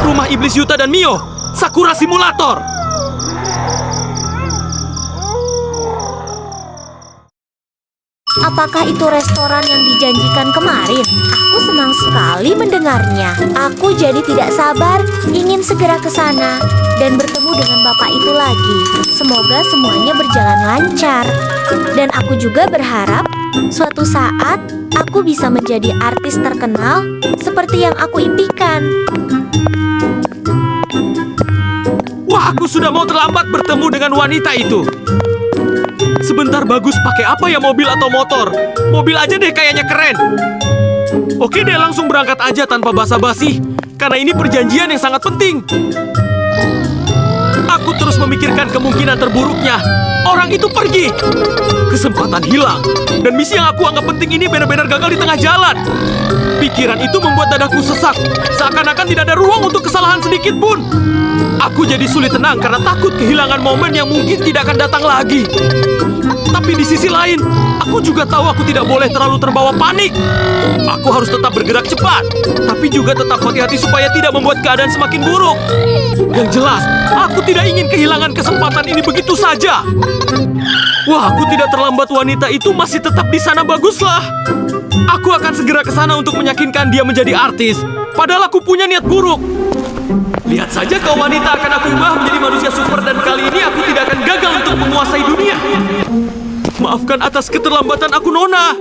Rumah Iblis Yuta dan Mio, Sakura Simulator. Apakah itu restoran yang dijanjikan kemarin? Aku senang sekali mendengarnya. Aku jadi tidak sabar ingin segera ke sana dan bertemu dengan bapak itu lagi. Semoga semuanya berjalan lancar. Dan aku juga berharap suatu saat aku bisa menjadi artis terkenal seperti yang aku impikan. Wah, aku sudah mau terlambat bertemu dengan wanita itu. Sebentar, bagus, pakai apa ya, mobil atau motor? Mobil aja deh, kayaknya keren. Oke deh, langsung berangkat aja tanpa basa-basi. Karena ini perjanjian yang sangat penting. Aku terus memikirkan kemungkinan terburuknya. Orang itu pergi. Kesempatan hilang. Dan misi yang aku anggap penting ini benar-benar gagal di tengah jalan. Pikiran itu membuat dadaku sesak. Seakan-akan tidak ada ruang untuk kesalahan sedikit pun. Aku jadi sulit tenang karena takut kehilangan momen yang mungkin tidak akan datang lagi. Tapi di sisi lain, aku juga tahu aku tidak boleh terlalu terbawa panik. Aku harus tetap bergerak cepat, tapi juga tetap hati-hati supaya tidak membuat keadaan semakin buruk. Yang jelas, aku tidak ingin kehilangan kesempatan ini begitu saja. Wah, aku tidak terlambat, wanita itu masih tetap di sana, baguslah. Aku akan segera ke sana untuk meyakinkan dia menjadi artis. Padahal aku punya niat buruk. Lihat saja kau wanita, akan aku ubah menjadi manusia super dan kali ini aku tidak akan gagal untuk menguasai dunia. Maafkan atas keterlambatan aku, Nona.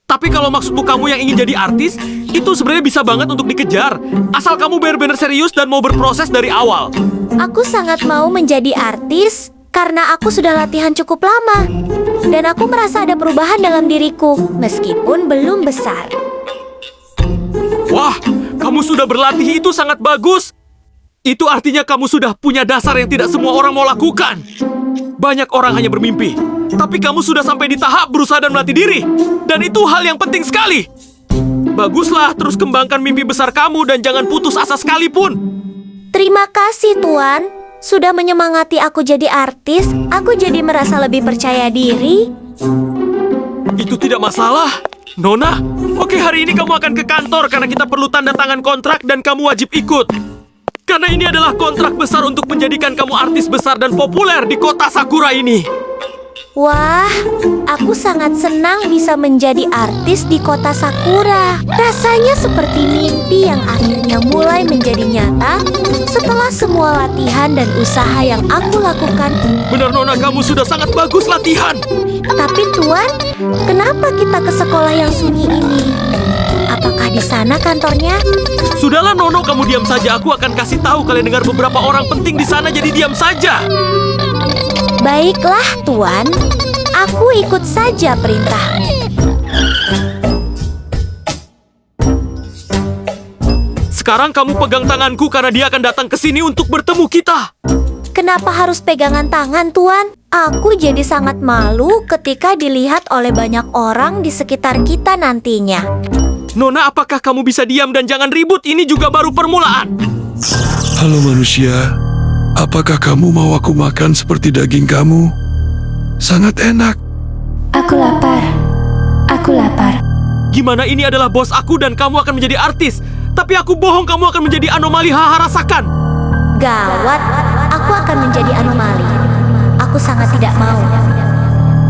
Tapi kalau maksudmu kamu yang ingin jadi artis, itu sebenarnya bisa banget untuk dikejar. Asal kamu benar-benar serius dan mau berproses dari awal. Aku sangat mau menjadi artis karena aku sudah latihan cukup lama. Dan aku merasa ada perubahan dalam diriku, meskipun belum besar. Wah, kamu sudah berlatih, itu sangat bagus. Itu artinya kamu sudah punya dasar yang tidak semua orang mau lakukan. Banyak orang hanya bermimpi, tapi kamu sudah sampai di tahap berusaha dan melatih diri. Dan itu hal yang penting sekali. Baguslah, terus kembangkan mimpi besar kamu dan jangan putus asa sekalipun. Terima kasih, Tuan. Sudah menyemangati aku jadi artis, aku jadi merasa lebih percaya diri. Itu tidak masalah, Nona. Oke, hari ini kamu akan ke kantor karena kita perlu tanda tangan kontrak dan kamu wajib ikut. Karena ini adalah kontrak besar untuk menjadikan kamu artis besar dan populer di kota Sakura ini. Wah, aku sangat senang bisa menjadi artis di kota Sakura. Rasanya seperti mimpi yang akhirnya mulai menjadi nyata setelah semua latihan dan usaha yang aku lakukan. Benar, Nona, kamu sudah sangat bagus latihan. Tapi Tuan, kenapa kita ke sekolah yang sunyi ini? Apakah di sana kantornya? Sudahlah, Nono, kamu diam saja. Aku akan kasih tahu kalian dengar beberapa orang penting di sana, jadi diam saja. Baiklah, Tuan. Aku ikut saja perintahmu. Sekarang kamu pegang tanganku karena dia akan datang ke sini untuk bertemu kita. Kenapa harus pegangan tangan, Tuan? Aku jadi sangat malu ketika dilihat oleh banyak orang di sekitar kita nantinya. Nona, apakah kamu bisa diam dan jangan ribut? Ini juga baru permulaan. Halo manusia, apakah kamu mau aku makan seperti daging kamu? Sangat enak. Aku lapar. Aku lapar. Gimana, ini adalah bos aku dan kamu akan menjadi artis. Tapi aku bohong, kamu akan menjadi anomali. Haha, rasakan. Gawat, aku akan menjadi anomali. Aku sangat tidak mau.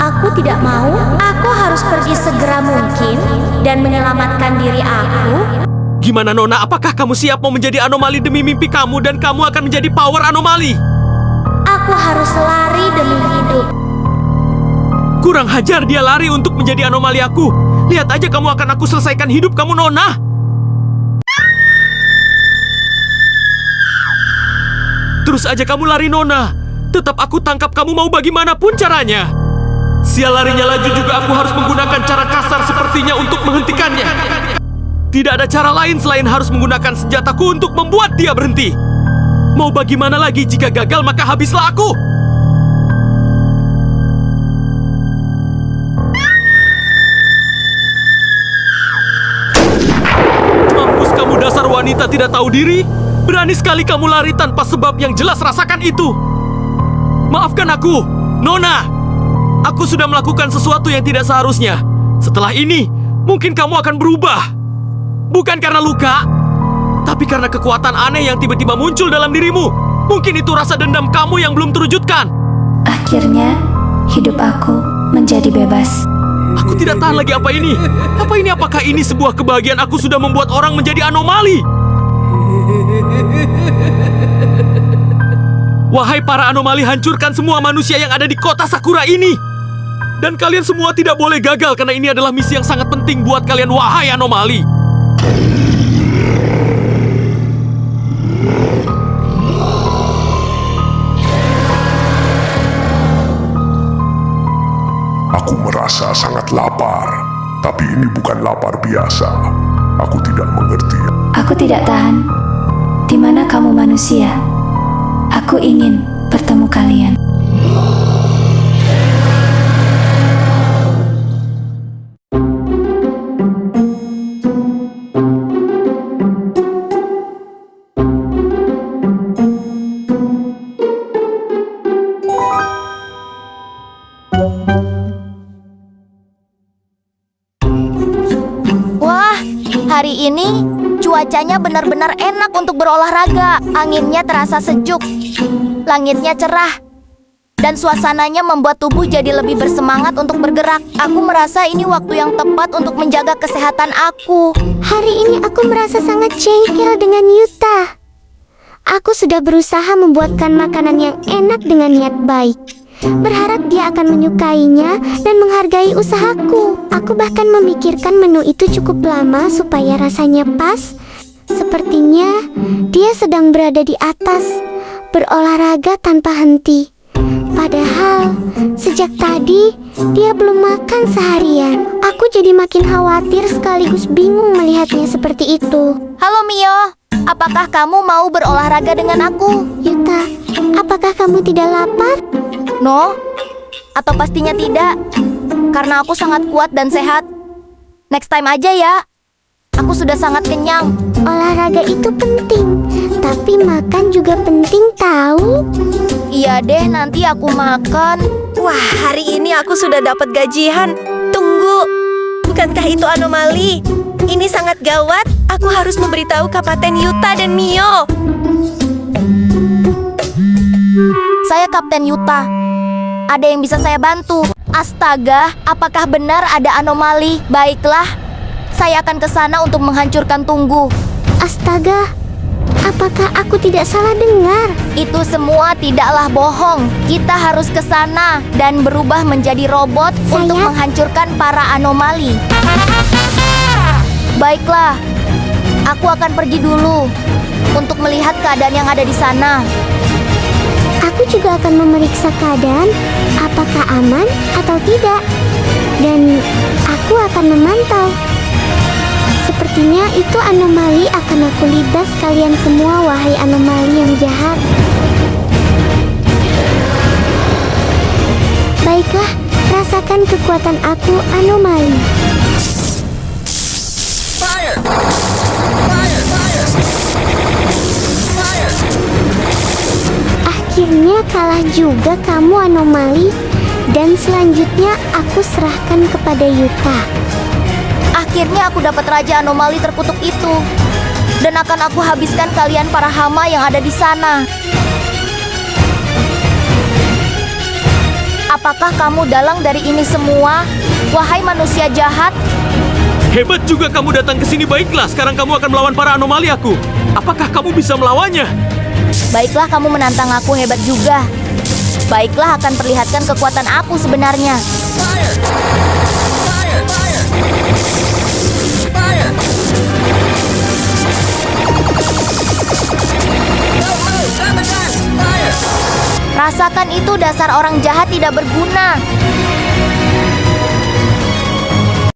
Aku tidak mau. Aku harus pergi segera mungkin dan menyelamatkan diri aku. Gimana, Nona? Apakah kamu siap mau menjadi anomali demi mimpi kamu dan kamu akan menjadi power anomali? Aku harus lari. Kurang hajar dia lari untuk menjadi anomali aku. Lihat aja kamu akan aku selesaikan hidup kamu, Nona. Terus aja kamu lari, Nona. Tetap aku tangkap kamu mau bagaimanapun caranya. Sial larinya laju juga aku harus menggunakan cara kasar sepertinya untuk menghentikannya. Tidak ada cara lain selain harus menggunakan senjataku untuk membuat dia berhenti. Mau bagaimana lagi jika gagal maka habislah aku. Mampus kamu dasar wanita tidak tahu diri. Berani sekali kamu lari tanpa sebab yang jelas, rasakan itu. Maafkan aku, Nona. Aku sudah melakukan sesuatu yang tidak seharusnya. Setelah ini, mungkin kamu akan berubah. Bukan karena luka, tapi karena kekuatan aneh yang tiba-tiba muncul dalam dirimu. Mungkin itu rasa dendam kamu yang belum terwujudkan. Akhirnya, hidup aku menjadi bebas. Aku tidak tahan lagi apa ini. Apa ini? Apakah ini sebuah kebahagiaan aku sudah membuat orang menjadi anomali? Wahai para anomali, hancurkan semua manusia yang ada di kota Sakura ini. Dan kalian semua tidak boleh gagal karena ini adalah misi yang sangat penting buat kalian, wahai anomali. Aku merasa sangat lapar, tapi ini bukan lapar biasa. Aku tidak mengerti. Aku tidak tahan. Di mana kamu manusia? Aku ingin bertemu kalian. Wah, hari ini cuacanya benar-benar enak untuk berolahraga. Anginnya terasa sejuk, langitnya cerah, dan suasananya membuat tubuh jadi lebih bersemangat untuk bergerak. Aku merasa ini waktu yang tepat untuk menjaga kesehatan aku. Hari ini aku merasa sangat jengkel dengan Yuta. Aku sudah berusaha membuatkan makanan yang enak dengan niat baik, berharap dia akan menyukainya dan menghargai usahaku. Aku bahkan memikirkan menu itu cukup lama supaya rasanya pas. Sepertinya dia sedang berada di atas, berolahraga tanpa henti. Padahal sejak tadi dia belum makan seharian. Aku jadi makin khawatir sekaligus bingung melihatnya seperti itu. Halo Mio, apakah kamu mau berolahraga dengan aku? Yuta, apakah kamu tidak lapar? No, atau pastinya tidak, karena aku sangat kuat dan sehat. Next time aja ya. Aku sudah sangat kenyang. Olahraga itu penting, tapi makan juga penting tahu. Iya deh, nanti aku makan. Wah, hari ini aku sudah dapat gajian. Tunggu, bukankah itu anomali? Ini sangat gawat. Aku harus memberitahu Kapten Yuta dan Mio. Saya Kapten Yuta. Ada yang bisa saya bantu? Astaga, apakah benar ada anomali? Baiklah, saya akan ke sana untuk menghancurkan Tunggu. Astaga, apakah aku tidak salah dengar? Itu semua tidaklah bohong. Kita harus ke sana dan berubah menjadi robot untuk menghancurkan para anomali. Baiklah, aku akan pergi dulu untuk melihat keadaan yang ada di sana. Aku juga akan memeriksa keadaan, apakah aman atau tidak. Dan aku akan memantau. Sepertinya itu anomali akan aku libas kalian semua, wahai anomali yang jahat. Baiklah, rasakan kekuatan aku, anomali. Akhirnya kalah juga kamu, anomali. Dan selanjutnya aku serahkan kepada Yuta. Akhirnya aku dapat Raja Anomali terkutuk itu. Dan akan aku habiskan kalian para hama yang ada di sana. Apakah kamu dalang dari ini semua, wahai manusia jahat? Hebat juga kamu datang ke sini. Baiklah, sekarang kamu akan melawan para anomali aku. Apakah kamu bisa melawannya? Baiklah, kamu menantang aku, hebat juga. Baiklah, akan perlihatkan kekuatan aku sebenarnya. Rasakan itu, dasar orang jahat tidak berguna.